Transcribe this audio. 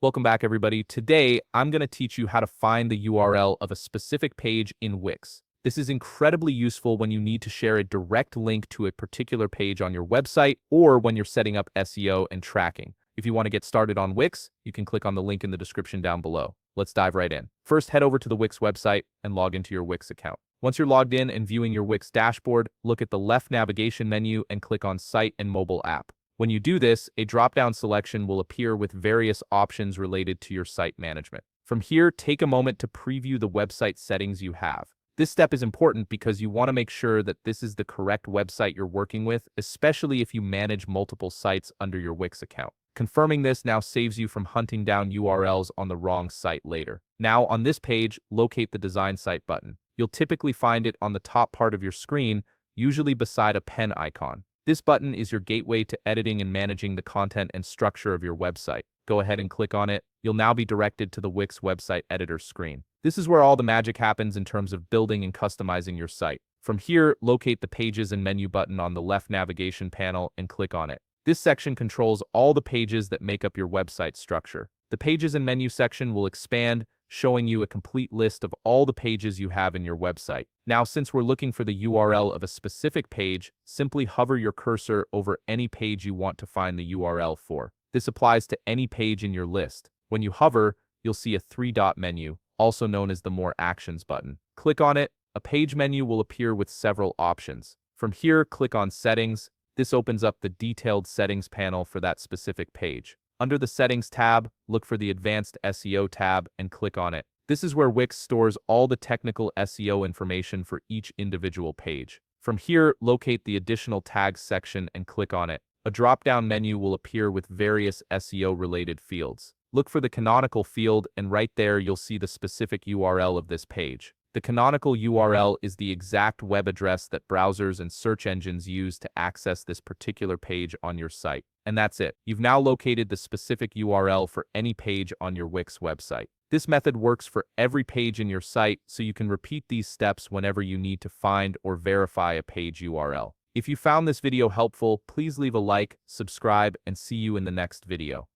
Welcome back, everybody. Today, I'm going to teach you how to find the URL of a specific page in Wix. This is incredibly useful when you need to share a direct link to a particular page on your website or when you're setting up SEO and tracking. If you want to get started on Wix, you can click on the link in the description down below. Let's dive right in. First, head over to the Wix website and log into your Wix account. Once you're logged in and viewing your Wix dashboard, look at the left navigation menu and click on Site and Mobile App. When you do this, a drop-down selection will appear with various options related to your site management. From here, take a moment to preview the website settings you have. This step is important because you want to make sure that this is the correct website you're working with, especially if you manage multiple sites under your Wix account. Confirming this now saves you from hunting down URLs on the wrong site later. Now, on this page, locate the Design Site button. You'll typically find it on the top part of your screen, usually beside a pen icon. This button is your gateway to editing and managing the content and structure of your website. Go ahead and click on it. You'll now be directed to the Wix website editor screen. This is where all the magic happens in terms of building and customizing your site. From here, locate the Pages and Menu button on the left navigation panel and click on it. This section controls all the pages that make up your website structure. The Pages and Menu section will expand, showing you a complete list of all the pages you have in your website. Now, since we're looking for the URL of a specific page, simply hover your cursor over any page you want to find the URL for. This applies to any page in your list. When you hover, you'll see a three-dot menu, also known as the More Actions button. Click on it. A page menu will appear with several options. From here, click on Settings. This opens up the detailed settings panel for that specific page. Under the Settings tab, look for the Advanced SEO tab and click on it. This is where Wix stores all the technical SEO information for each individual page. From here, locate the Additional Tags section and click on it. A drop-down menu will appear with various SEO-related fields. Look for the canonical field, and right there you'll see the specific URL of this page. The canonical URL is the exact web address that browsers and search engines use to access this particular page on your site. And that's it. You've now located the specific URL for any page on your Wix website. This method works for every page in your site, so you can repeat these steps whenever you need to find or verify a page URL. If you found this video helpful, please leave a like, subscribe, and see you in the next video.